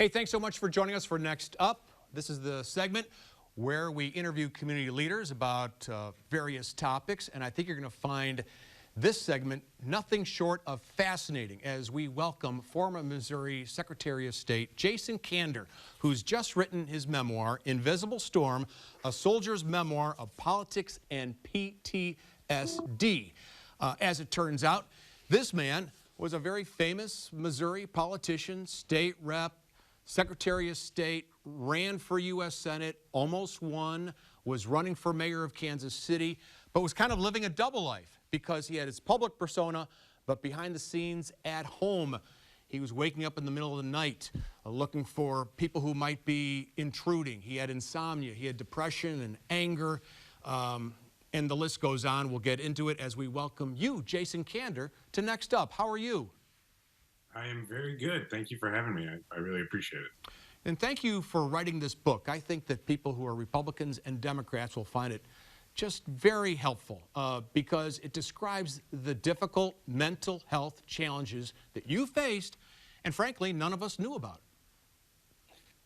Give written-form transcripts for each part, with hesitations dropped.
Hey, thanks so much for joining us for Next Up. This is the segment where we interview community leaders about various topics, and I think you're going to find this segment nothing short of fascinating as we welcome former Missouri Secretary of State Jason Kander, who's just written his memoir, Invisible Storm, A Soldier's Memoir of Politics and PTSD. As it turns out, this man was a very famous Missouri politician, state rep, Secretary of State, ran for U.S. Senate, almost won, was running for mayor of Kansas City, but was kind of living a double life because he had his public persona, but behind the scenes at home, he was waking up in the middle of the night looking for people who might be intruding. He had insomnia, he had depression and anger, and the list goes on. We'll get into it as we welcome you, Jason Kander, to Next Up. How are you? I am very good. Thank you for having me. I really appreciate it. And thank you for writing this book. I think that people who are Republicans and Democrats will find it just very helpful because it describes the difficult mental health challenges that you faced and, frankly, none of us knew about.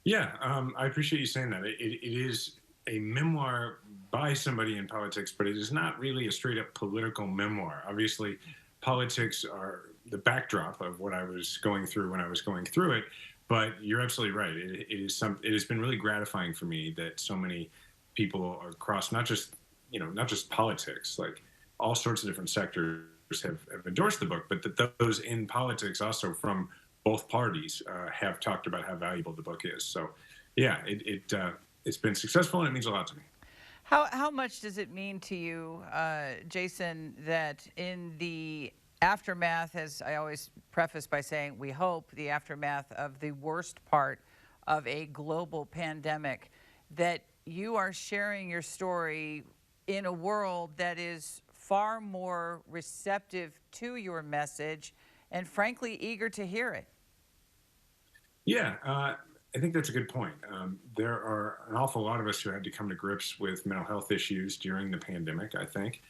Yeah, I appreciate you saying that. It is a memoir by somebody in politics, but it is not really a straight-up political memoir. Obviously, politics are the backdrop of what I was going through when I was going through it. But you're absolutely right. It has been really gratifying for me that so many people across not just politics, like all sorts of different sectors have endorsed the book, but that those in politics also from both parties have talked about how valuable the book is. So, yeah, it's been successful and it means a lot to me. How much does it mean to you, Jason, that in the aftermath, as I always preface by saying, we hope the aftermath of the worst part of a global pandemic, that you are sharing your story in a world that is far more receptive to your message and frankly eager to hear it? Yeah, I think that's a good point. There are an awful lot of us who had to come to grips with mental health issues during the pandemic, I think.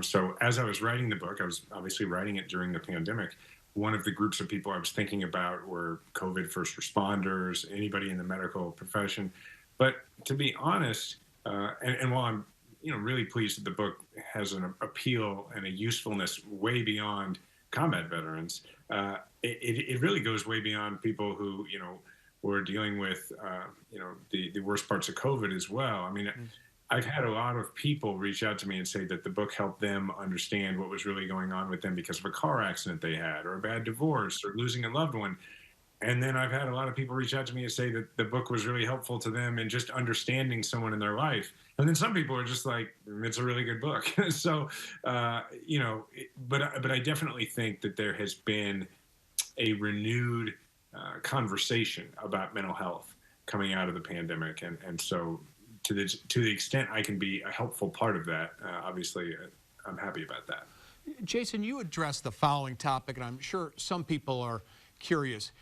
So as I was writing the book, I was obviously writing it during the pandemic. One of the groups of people I was thinking about were COVID first responders, anybody in the medical profession. But to be honest, and while I'm really pleased that the book has an appeal and a usefulness way beyond combat veterans, it really goes way beyond people who were dealing with the worst parts of COVID as well. I mean, I've had a lot of people reach out to me and say that the book helped them understand what was really going on with them because of a car accident they had, or a bad divorce, or losing a loved one. And then I've had a lot of people reach out to me and say that the book was really helpful to them in just understanding someone in their life. And then some people are just like, it's a really good book. So, but I definitely think that there has been a renewed conversation about mental health coming out of the pandemic. And so to the extent I can be a helpful part of that, obviously I'm happy about that. Jason, you addressed the following topic, and I'm sure some people are curious.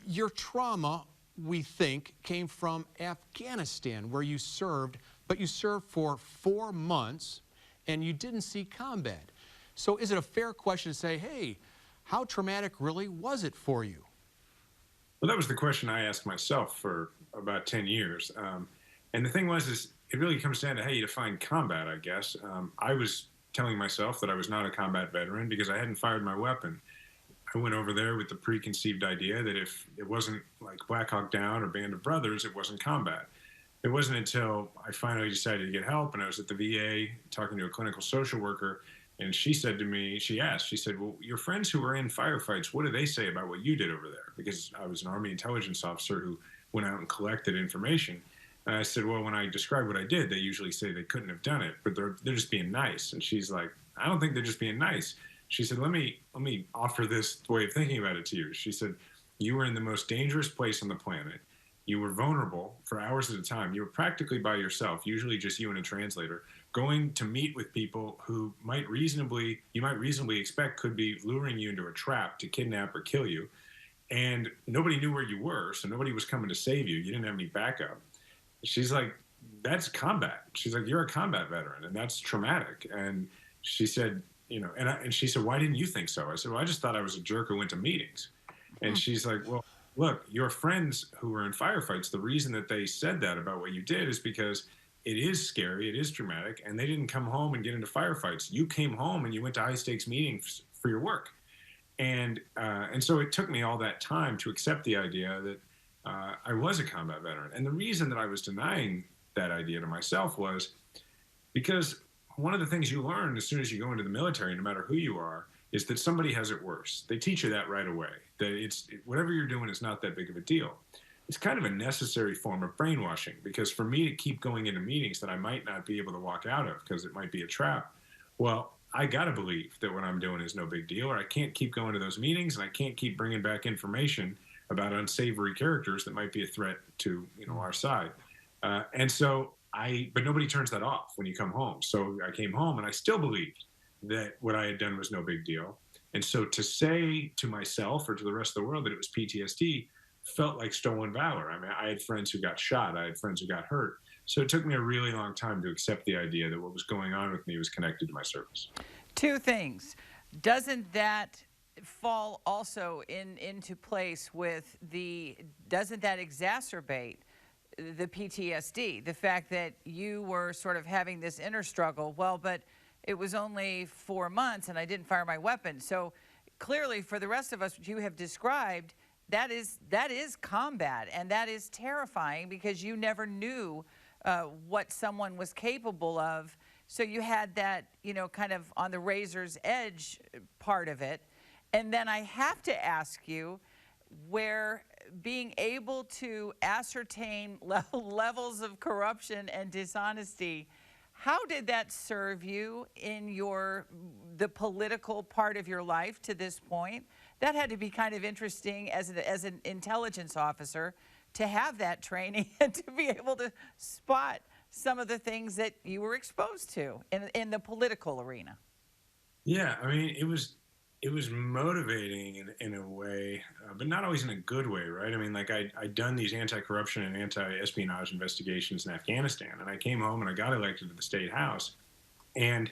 Your trauma, we think, came from Afghanistan, where you served, but you served for 4 months, and you didn't see combat. So is it a fair question to say, hey, how traumatic really was it for you? Well, that was the question I asked myself for about 10 years. And the thing is it really comes down to how you define combat, I guess. I was telling myself that I was not a combat veteran because I hadn't fired my weapon. I went over there with the preconceived idea that if it wasn't like Black Hawk Down or Band of Brothers, it wasn't combat. It wasn't until I finally decided to get help and I was at the VA talking to a clinical social worker, and she said to me, she said, well, your friends who were in firefights, what do they say about what you did over there? Because I was an Army intelligence officer who went out and collected information. And I said, well, when I describe what I did, they usually say they couldn't have done it, but they're just being nice. And she's like, I don't think they're just being nice. She said, let me offer this way of thinking about it to you. She said, you were in the most dangerous place on the planet. You were vulnerable for hours at a time. You were practically by yourself, usually just you and a translator, going to meet with people who you might reasonably expect could be luring you into a trap to kidnap or kill you. And nobody knew where you were, so nobody was coming to save you. You didn't have any backup. She's like, that's combat. She's like, you're a combat veteran, and that's traumatic. And she said, and she said, why didn't you think so? I said, well, I just thought I was a jerk who went to meetings. And she's like, well, look, your friends who were in firefights, the reason that they said that about what you did is because it is scary, it is dramatic, and they didn't come home and get into firefights. You came home and you went to high stakes meetings for your work. And so it took me all that time to accept the idea that I was a combat veteran. And the reason that I was denying that idea to myself was because one of the things you learn as soon as you go into the military, no matter who you are, is that somebody has it worse. They teach you that right away, that whatever you're doing is not that big of a deal. It's kind of a necessary form of brainwashing, because for me to keep going into meetings that I might not be able to walk out of because it might be a trap, well, I got to believe that what I'm doing is no big deal, or I can't keep going to those meetings, and I can't keep bringing back information about unsavory characters that might be a threat to, our side. But nobody turns that off when you come home. So I came home and I still believed that what I had done was no big deal. And so to say to myself or to the rest of the world that it was PTSD felt like stolen valor. I mean, I had friends who got shot. I had friends who got hurt. So it took me a really long time to accept the idea that what was going on with me was connected to my service. Two things. Doesn't that fall also into place with doesn't that exacerbate the PTSD? The fact that you were sort of having this inner struggle, well, but it was only 4 months and I didn't fire my weapon. So clearly for the rest of us, what you have described, that is combat, and that is terrifying because you never knew what someone was capable of. So you had that, kind of on the razor's edge part of it. And then I have to ask you, where being able to ascertain levels of corruption and dishonesty, how did that serve you in the political part of your life to this point? That had to be kind of interesting as an intelligence officer to have that training and to be able to spot some of the things that you were exposed to in the political arena. Yeah, I mean, it was motivating in a way, but not always in a good way, right? I mean, like I'd done these anti-corruption and anti-espionage investigations in Afghanistan, and I came home and I got elected to the state house. And,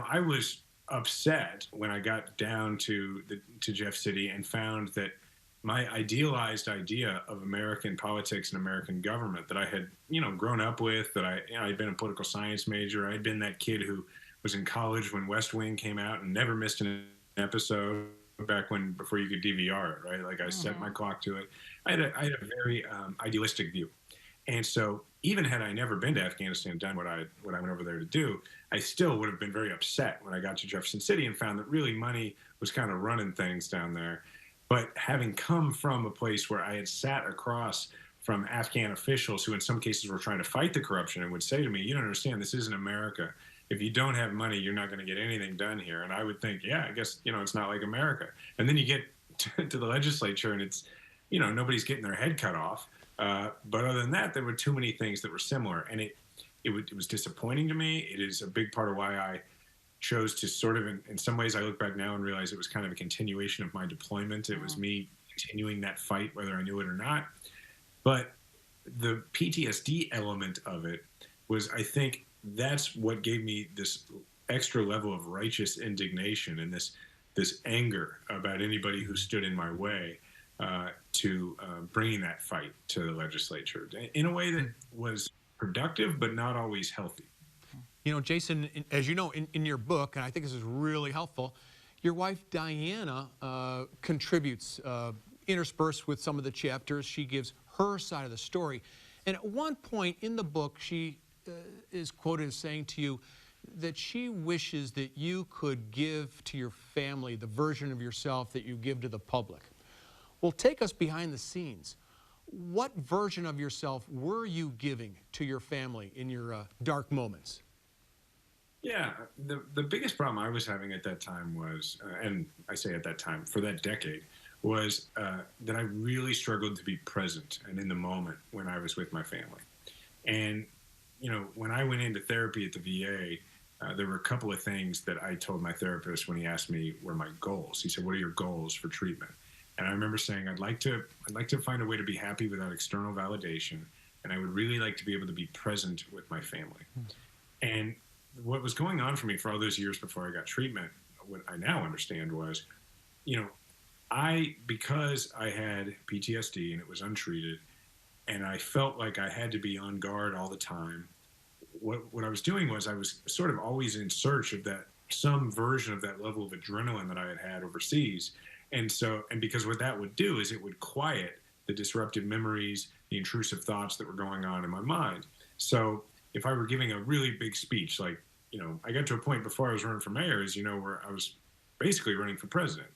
I was upset when I got down to Jeff City and found that my idealized idea of American politics and American government that I had, grown up with, that I'd been a political science major. I'd been that kid who was in college when West Wing came out and never missed an episode before you could DVR it, right? Like I set my clock to it. I had a very idealistic view. And so even had I never been to Afghanistan and done what I went over there to do, I still would have been very upset when I got to Jefferson City and found that really money was kind of running things down there. But having come from a place where I had sat across from Afghan officials who in some cases were trying to fight the corruption and would say to me, you don't understand, this isn't America. If you don't have money, you're not going to get anything done here. And I would think, yeah, I guess, it's not like America. And then you get to the legislature and it's, nobody's getting their head cut off. But other than that, there were too many things that were similar. And it was disappointing to me. It is a big part of why I chose to sort of, in some ways, I look back now and realize it was kind of a continuation of my deployment. It was me continuing that fight, whether I knew it or not. But the PTSD element of it was, I think, that's what gave me this extra level of righteous indignation and this anger about anybody who stood in my way to bringing that fight to the legislature in a way that was productive but not always healthy. Jason, as you know, in your book, and I think this is really helpful, your wife Diana contributes interspersed with some of the chapters. She gives her side of the story. And at one point in the book, she is quoted as saying to you that she wishes that you could give to your family the version of yourself that you give to the public. Well, take us behind the scenes. What version of yourself were you giving to your family in your dark moments? Yeah, the biggest problem I was having at that time was, and I say at that time, for that decade, was that I really struggled to be present and in the moment when I was with my family. And, when I went into therapy at the VA, there were a couple of things that I told my therapist when he asked me were my goals. He said, what are your goals for treatment? And I remember saying, I'd like to find a way to be happy without external validation. And I would really like to be able to be present with my family. And what was going on for me for all those years before I got treatment, what I now understand was, because I had PTSD and it was untreated, and I felt like I had to be on guard all the time. What I was doing was I was sort of always in search of that some version of that level of adrenaline that I had had overseas. And because what that would do is it would quiet the disruptive memories, the intrusive thoughts that were going on in my mind. So if I were giving a really big speech, like, I got to a point before I was running for mayor, as you know, where I was basically running for president.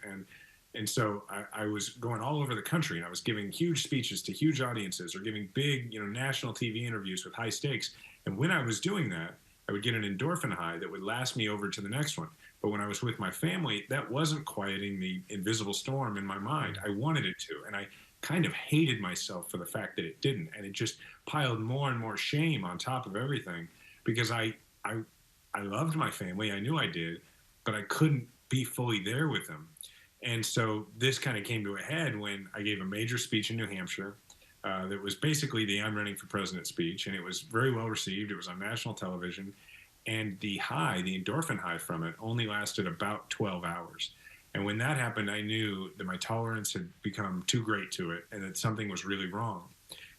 And so I was going all over the country, and I was giving huge speeches to huge audiences, or giving big, national TV interviews with high stakes. And when I was doing that, I would get an endorphin high that would last me over to the next one. But when I was with my family, that wasn't quieting the invisible storm in my mind. I wanted it to, and I kind of hated myself for the fact that it didn't. And it just piled more and more shame on top of everything, because I loved my family. I knew I did, but I couldn't be fully there with them. And so this kind of came to a head when I gave a major speech in New Hampshire that was basically the I'm running for president speech, and it was very well received. It was on national television, and the endorphin high from it only lasted about 12 hours. And when that happened, I knew that my tolerance had become too great to it, and that something was really wrong.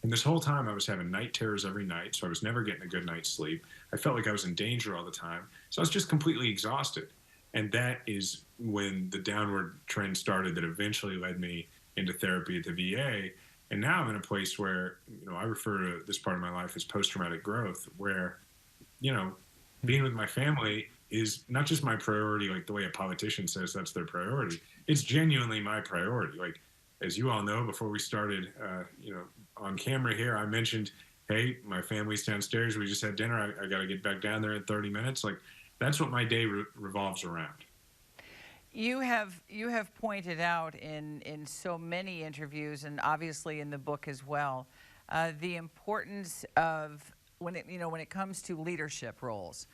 And this whole time I was having night terrors every night, so I was never getting a good night's sleep. I felt like I was in danger all the time. So I was just completely exhausted. And that is when the downward trend started that eventually led me into therapy at the VA. And now I'm in a place where, I refer to this part of my life as post-traumatic growth, where, being with my family is not just my priority, like the way a politician says that's their priority. It's genuinely my priority. Like, as you all know, before we started, on camera here, I mentioned, hey, my family's downstairs. We just had dinner. I got to get back down there in 30 minutes. Like, that's what my day revolves around. You have pointed out in so many interviews, and obviously in the book as well, the importance of when it comes to leadership roles,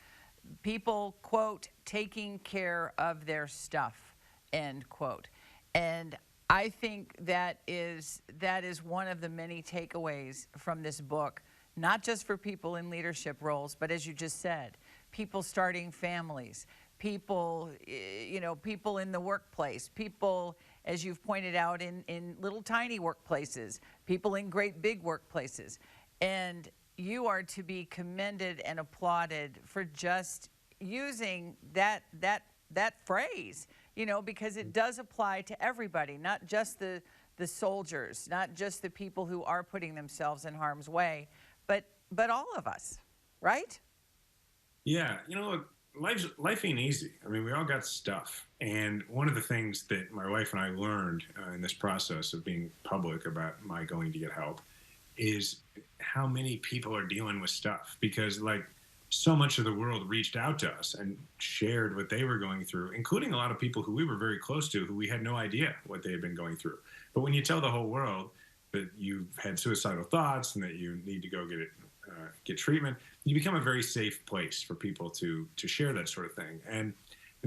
people, quote, taking care of their stuff, end quote. And I think that is one of the many takeaways from this book, not just for people in leadership roles, but as you just said, people starting families, people, people in the workplace, people, as you've pointed out, in little tiny workplaces, people in great big workplaces. And you are to be commended and applauded for just using that phrase, because it does apply to everybody, not just the soldiers, not just the people who are putting themselves in harm's way, but all of us, right? Yeah, life ain't easy. I mean, we all got stuff. And one of the things that my wife and I learned in this process of being public about my going to get help is how many people are dealing with stuff. Because, like, so much of the world reached out to us and shared what they were going through, including a lot of people who we were very close to, who we had no idea what they had been going through. But when you tell the whole world that you've had suicidal thoughts and that you need to go get treatment, you become a very safe place for people to share that sort of thing. And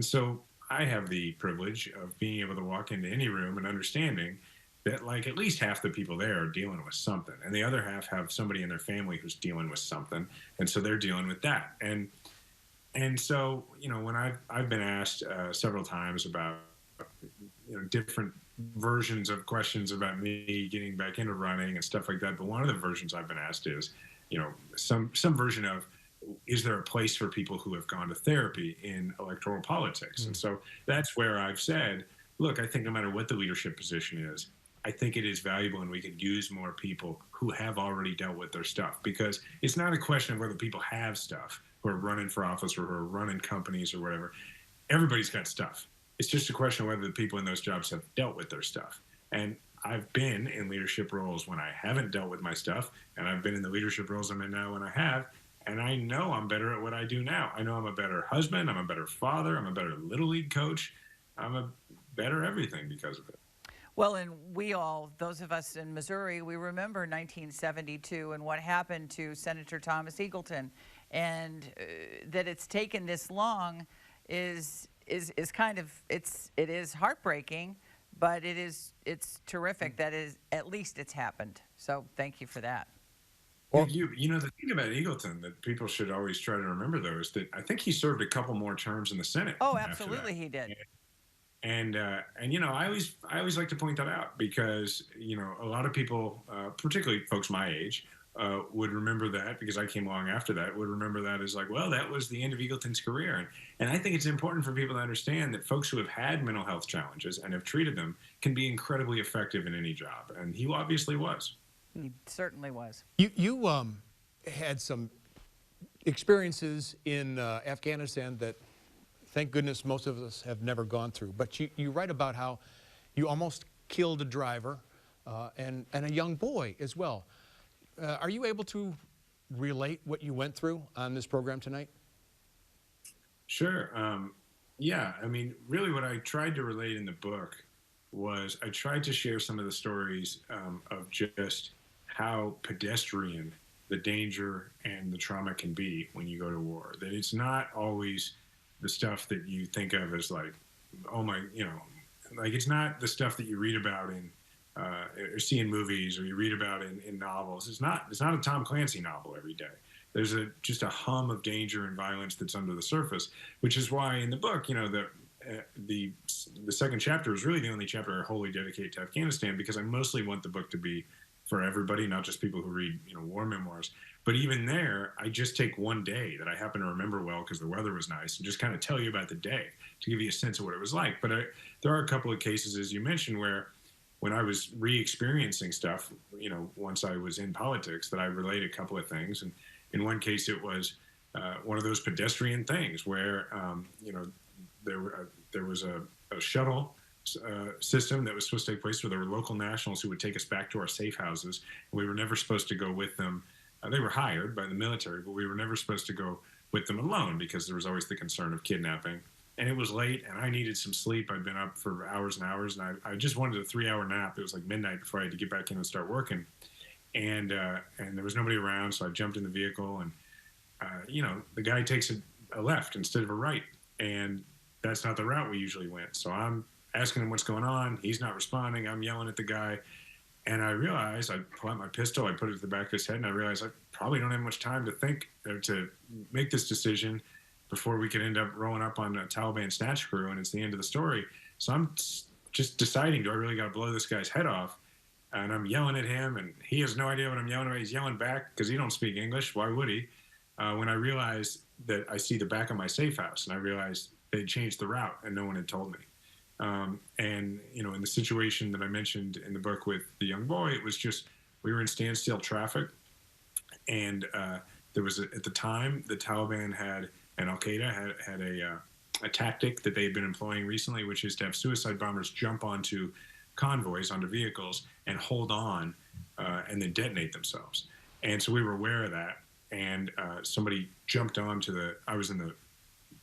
so I have the privilege of being able to walk into any room and understanding that, like, at least half the people there are dealing with something, and the other half have somebody in their family who's dealing with something, and so they're dealing with that. And so, when I've been asked several times about different versions of questions about me getting back into running and stuff like that, but one of the versions I've been asked is, some version of, is there a place for people who have gone to therapy in electoral politics? Mm-hmm. And so that's where I've said, look, I think no matter what the leadership position is, I think it is valuable, and we could use more people who have already dealt with their stuff, because it's not a question of whether people have stuff who are running for office or who are running companies or whatever. Everybody's got stuff. It's just a question of whether the people in those jobs have dealt with their stuff. And I've been in leadership roles when I haven't dealt with my stuff, and I've been in the leadership roles I'm in now when I have, and I know I'm better at what I do now. I know I'm a better husband, I'm a better father, I'm a better Little League coach, I'm a better everything because of it. Well, and we all, those of us in Missouri, we remember 1972 and what happened to Senator Thomas Eagleton, and that it's taken this long is kind of, it is heartbreaking, but it's terrific that at least it's happened. So thank you for that. Well, the thing about Eagleton that people should always try to remember, though, is that I think he served a couple more terms in the Senate. Oh, absolutely he did. And you know, I always like to point that out because you know a lot of people, particularly folks my age, would remember that because I came along after that. Would remember that as like, well, that was the end of Eagleton's career. And I think it's important for people to understand that folks who have had mental health challenges and have treated them can be incredibly effective in any job, and he obviously was. He certainly was. You had some experiences in Afghanistan that, thank goodness, most of us have never gone through. But you write about how you almost killed a driver and a young boy as well. Are you able to relate what you went through on this program tonight? Sure. Yeah. I mean, really, what I tried to relate in the book was I tried to share some of the stories of just how pedestrian the danger and the trauma can be when you go to war. That it's not always the stuff that you think of as like, oh my, you know, like it's not the stuff that you read about in or see in movies or you read about in novels. It's not a Tom Clancy novel every day. There's just a hum of danger and violence that's under the surface, which is why in the book, you know, the second chapter is really the only chapter I wholly dedicate to Afghanistan because I mostly want the book to be for everybody, not just people who read, you know, war memoirs. But even there, I just take one day that I happen to remember well because the weather was nice and just kind of tell you about the day to give you a sense of what it was like. But there are a couple of cases, as you mentioned, where when I was re-experiencing stuff, you know, once I was in politics, that I relate a couple of things. And in one case, it was one of those pedestrian things where, you know, there was a shuttle system that was supposed to take place where there were local nationals who would take us back to our safe houses. And we were never supposed to go with them. They were hired by the military, but we were never supposed to go with them alone because there was always the concern of kidnapping. And it was late, and I needed some sleep. I'd been up for hours and hours, and I just wanted a 3-hour nap. It was like midnight before I had to get back in and start working. And there was nobody around, so I jumped in the vehicle, and you know, the guy takes a left instead of a right, and that's not the route we usually went. So I'm asking him what's going on. He's not responding. I'm yelling at the guy. And I realized, I pull out my pistol, I put it to the back of his head, and I realized I probably don't have much time to think or to make this decision before we could end up rolling up on a Taliban snatch crew, and it's the end of the story. So I'm just deciding, do I really got to blow this guy's head off? And I'm yelling at him, and he has no idea what I'm yelling about. He's yelling back because he don't speak English. Why would he? When I realized that I see the back of my safe house, and I realized they'd changed the route, and no one had told me. And, you know, in the situation that I mentioned in the book with the young boy, it was just, we were in standstill traffic. And there was, at the time, the Taliban had, and Al-Qaeda had a tactic that they had been employing recently, which is to have suicide bombers jump onto convoys, onto vehicles, and hold on and then detonate themselves. And so we were aware of that. And somebody jumped onto I was in the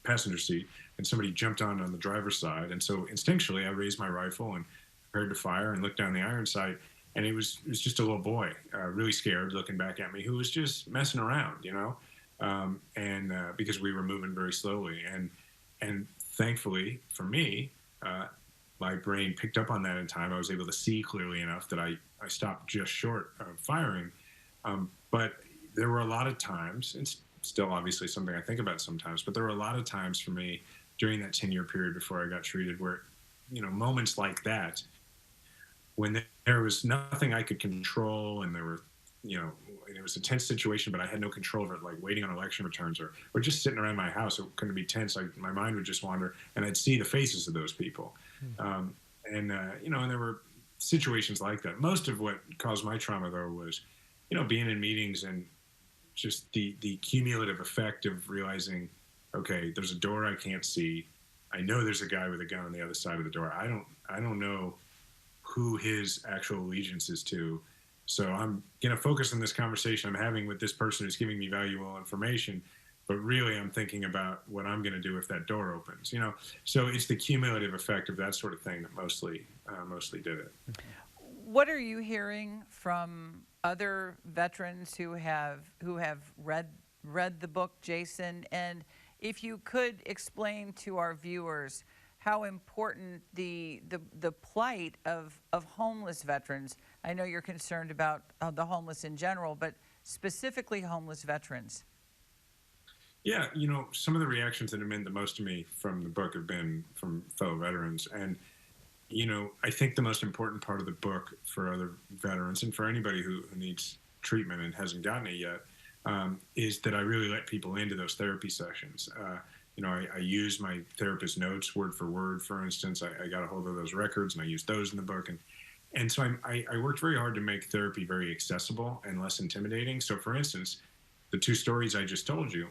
passenger seat, and somebody jumped on the driver's side. And so instinctually, I raised my rifle and prepared to fire and looked down the iron sight. And it was just a little boy, really scared, looking back at me, who was just messing around, you know, because we were moving very slowly. And thankfully for me, my brain picked up on that in time. I was able to see clearly enough that I stopped just short of firing. But there were a lot of times, it's still obviously something I think about sometimes, but there were a lot of times for me during that 10-year period before I got treated where, you know, moments like that, when there was nothing I could control and there were, you know, it was a tense situation, but I had no control over it, like waiting on election returns or just sitting around my house. It couldn't be tense. My mind would just wander, and I'd see the faces of those people. You know, and there were situations like that. Most of what caused my trauma, though, was, you know, being in meetings and just the cumulative effect of realizing, okay, there's a door I can't see. I know there's a guy with a gun on the other side of the door. I don't know who his actual allegiance is to. So I'm going to focus on this conversation I'm having with this person who's giving me valuable information, but really I'm thinking about what I'm going to do if that door opens, you know? So it's the cumulative effect of that sort of thing that mostly did it. What are you hearing from other veterans who have read the book, Jason? And if you could explain to our viewers how important the plight of homeless veterans. I know you're concerned about the homeless in general, but specifically homeless veterans. Yeah, some of the reactions that have meant the most to me from the book have been from fellow veterans. And, I think the most important part of the book for other veterans and for anybody who needs treatment and hasn't gotten it yet is that I really let people into those therapy sessions. I use my therapist notes word for word, for instance. I got a hold of those records and I used those in the book. And so I worked very hard to make therapy very accessible and less intimidating. So, for instance, the two stories I just told you,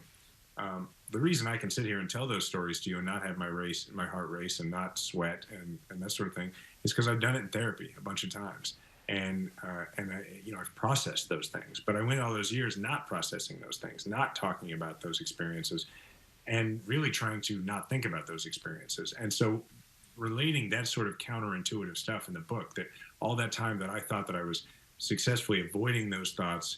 the reason I can sit here and tell those stories to you and not have my heart race and not sweat and that sort of thing is because I've done it in therapy a bunch of times. And I've processed those things, but I went all those years not processing those things, not talking about those experiences, and really trying to not think about those experiences. And so relating that sort of counterintuitive stuff in the book, that all that time that I thought that I was successfully avoiding those thoughts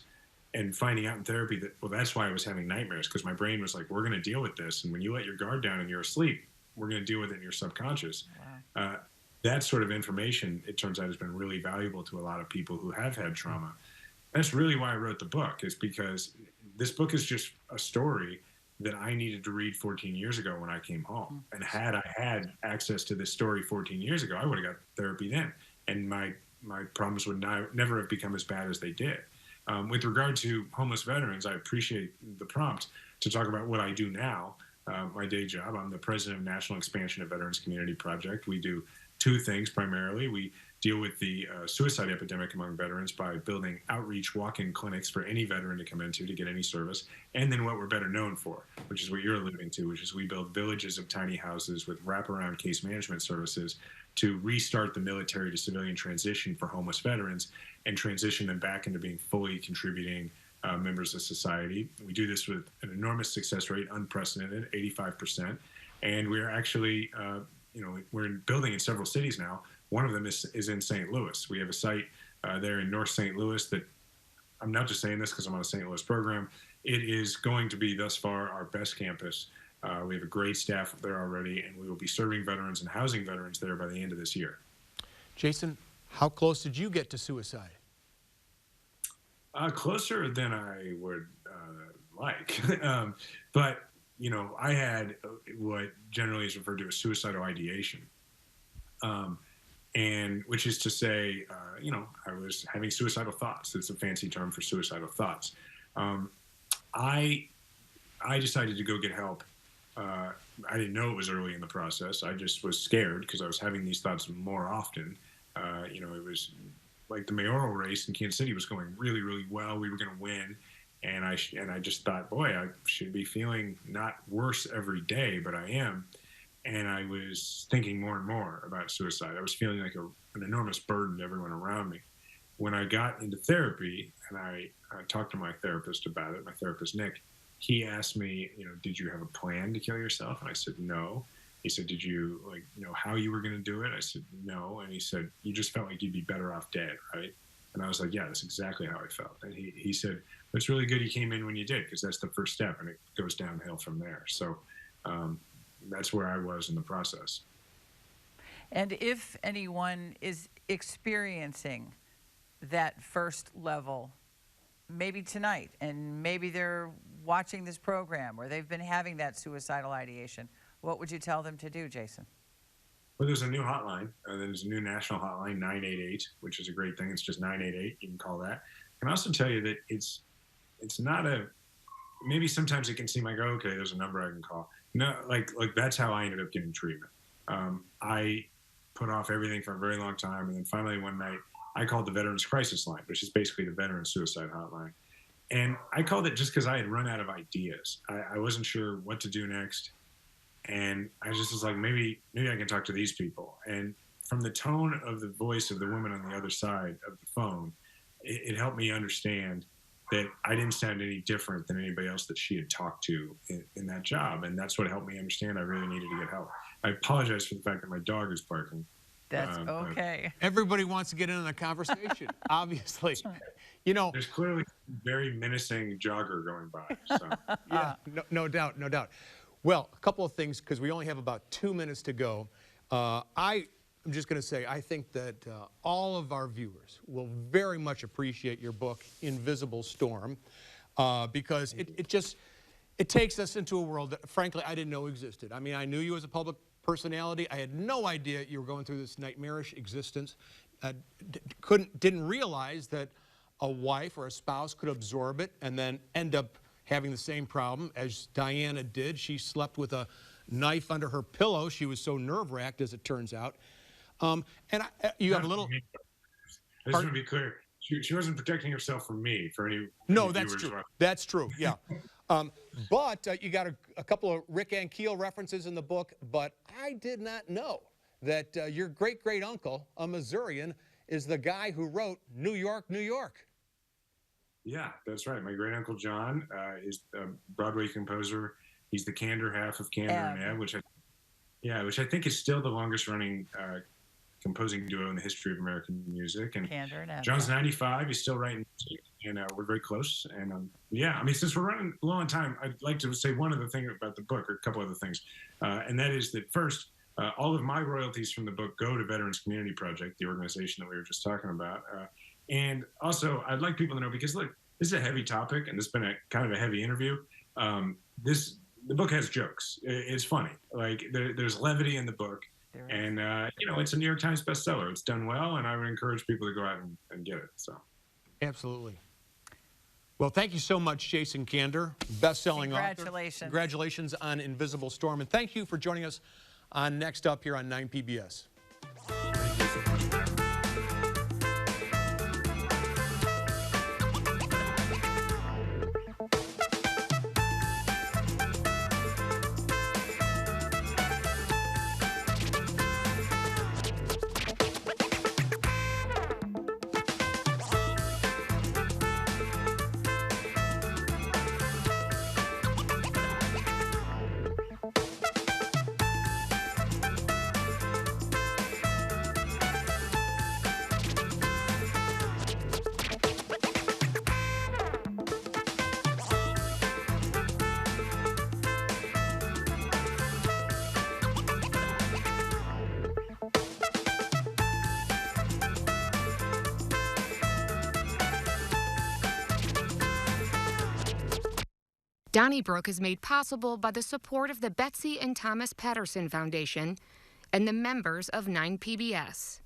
and finding out in therapy that, well, that's why I was having nightmares, because my brain was like, we're going to deal with this. And when you let your guard down and you're asleep, we're going to deal with it in your subconscious. Wow. That sort of information, it turns out, has been really valuable to a lot of people who have had trauma. That's really why I wrote the book, is because this book is just a story that I needed to read 14 years ago when I came home. And had I had access to this story 14 years ago, I would have got therapy then. And my problems would never have become as bad as they did. With regard to homeless veterans, I appreciate the prompt to talk about what I do now, my day job. I'm the president of National Expansion of Veterans Community Project. We do two things primarily. We deal with the suicide epidemic among veterans by building outreach walk-in clinics for any veteran to come into to get any service. And then what we're better known for, which is what you're alluding to, which is we build villages of tiny houses with wraparound case management services to restart the military to civilian transition for homeless veterans and transition them back into being fully contributing members of society. We do this with an enormous success rate, unprecedented, 85%. And we're actually, we're building in several cities now. One of them is in St. Louis. We have a site there in North St. Louis that, I'm not just saying this because I'm on a St. Louis program, it is going to be thus far our best campus. We have a great staff there already, and we will be serving veterans and housing veterans there by the end of this year. Jason, how close did you get to suicide? Closer than I would like. But, I had what generally is referred to as suicidal ideation. And which is to say, I was having suicidal thoughts. It's a fancy term for suicidal thoughts. I decided to go get help. I didn't know it was early in the process. I just was scared because I was having these thoughts more often. It was like the mayoral race in Kansas City was going really, really well. We were going to win. And I just thought, boy, I should be feeling not worse every day, but I am. And I was thinking more and more about suicide. I was feeling like an enormous burden to everyone around me. When I got into therapy and I talked to my therapist about it, my therapist, Nick, he asked me, did you have a plan to kill yourself? And I said, no. He said, did you know how you were going to do it? I said, no. And he said, you just felt like you'd be better off dead, right? And I was like, yeah, that's exactly how I felt. And he said, it's really good you came in when you did, because that's the first step and it goes downhill from there. So that's where I was in the process. And if anyone is experiencing that first level, maybe tonight, and maybe they're watching this program or they've been having that suicidal ideation, what would you tell them to do, Jason? Well, there's a new hotline. There's a new national hotline, 988, which is a great thing. It's just 988. You can call that. I can also tell you that it's not maybe sometimes it can seem like, oh, okay, there's a number I can call. No, like that's how I ended up getting treatment. I put off everything for a very long time. And then finally one night I called the Veterans Crisis Line, which is basically the Veterans Suicide Hotline. And I called it just because I had run out of ideas. I wasn't sure what to do next. And I just was like, maybe I can talk to these people. And from the tone of the voice of the woman on the other side of the phone, it helped me understand that I didn't sound any different than anybody else that she had talked to in that job. And that's what helped me understand I really needed to get help. I apologize for the fact that my dog is barking. That's okay. Everybody wants to get in on the conversation, obviously. There's clearly a very menacing jogger going by. So. Yeah, no doubt, no doubt. Well, a couple of things, because we only have about 2 minutes to go. I'm just going to say, I think that all of our viewers will very much appreciate your book, Invisible Storm, because it takes us into a world that, frankly, I didn't know existed. I mean, I knew you as a public personality. I had no idea you were going through this nightmarish existence. Didn't realize that a wife or a spouse could absorb it and then end up having the same problem as Diana did. She slept with a knife under her pillow. She was so nerve-wracked, as it turns out. You have a little... I just want to be clear. She wasn't protecting herself from me, for any No, that's true. That's true, yeah. But you got a couple of Rick Ankiel references in the book, but I did not know that your great-great-uncle, a Missourian, is the guy who wrote New York, New York. Yeah, that's right. My great-uncle John is a Broadway composer. He's the Kander half of Kander and Ebb, which I think is still the longest-running composing duo in the history of American music. And John's 95. He's still writing music, and we're very close. And yeah, I mean, since we're running low on time, I'd like to say one other thing about the book, or a couple other things, and that is that first, all of my royalties from the book go to Veterans Community Project, the organization that we were just talking about. And also, I'd like people to know, because look, this is a heavy topic, and this has been a kind of a heavy interview. The book has jokes. It's funny. Like there's levity in the book, and it's a New York Times bestseller. It's done well, and I would encourage people to go out and get it. So, absolutely. Well, thank you so much, Jason Kander, best-selling author. Congratulations. Congratulations on Invisible Storm, and thank you for joining us on Next Up here on 9 PBS. Donnybrook is made possible by the support of the Betsy and Thomas Patterson Foundation and the members of 9 PBS.